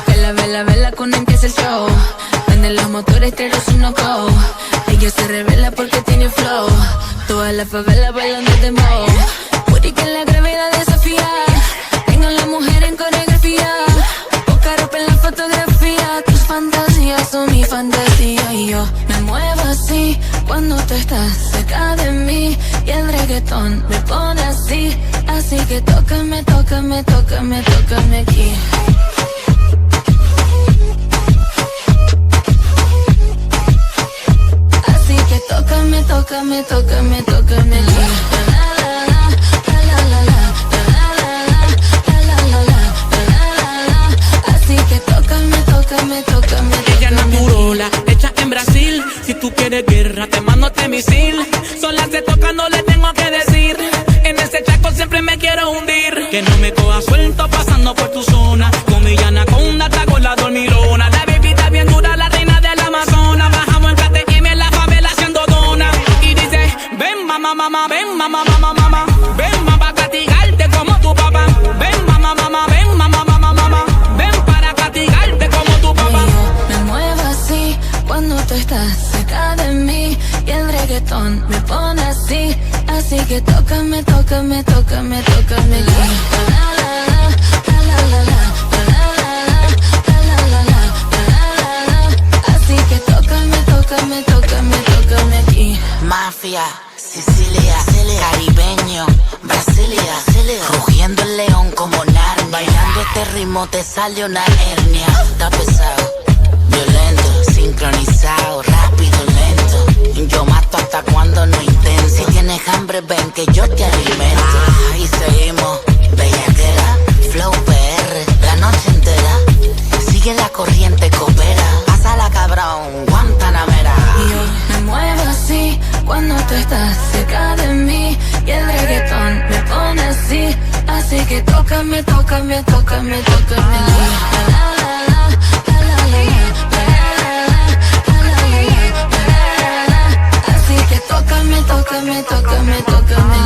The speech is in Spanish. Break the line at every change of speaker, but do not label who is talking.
Vela, vela, vela cuando empieza el show. Venden los motores, pero sin no go. Ella se revela porque tiene flow. Toda la favela bailando el dembow. Puri que la gravedad desafía. Tengo a la mujer en coreografía. Poca ropa en la fotografía. Tus fantasías son mi fantasía. Y yo me muevo así cuando tú estás cerca de mí. Y el reggaetón me pone así. Así que tócame, tócame, tócame, tócame aquí. Así que tócame, tócame, tócame, tócame aquí. Así que tócame, tócame, tócame.
Ella naturola, hecha en Brasil. Si tú quieres guerra, te mando este misil. Sola se toca, no le tengo que decir. En ese chaco siempre me quiero hundir. Que no me coja suelto pasando por tu zona. Con mi anaconda, taco la dormilona. La bebita bien dura, la reina del Amazonas. Bajamos en KTM en la favela haciendo dona. Y dice, ven mamá, mamá, ven mamá, mamá, mamá. Ven mamá para castigarte como tu papá. Ven mamá, mamá, ven mamá, mamá, mamá. Ven para castigarte como tu papá.
Yo me muevo así cuando tú estás cerca de mí. Y el reggaetón me pone así. Así que tócame, tócame, tócame, tócame aquí. Así que tócame, tócame, tócame, tócame aquí.
Mafia, Sicilia, caribeño, Brasilia, rugiendo el león como Narnia. Bailando este ritmo te sale una hernia. Está pesado, violento, sincronizado, rápido, lento. Yo mato hasta cuando no intento. Si tienes hambre ven que yo te alimento. Y seguimos, bellaquera, flow PR, la noche entera. Sigue la corriente, coopera. Pásala cabrón, Guantanamera.
Y yo me muevo así cuando tú estás cerca de mí. Y el reggaetón me pone así. Así que tócame, tócame, tócame, tócame así que tócame, tócame, tócame, tócame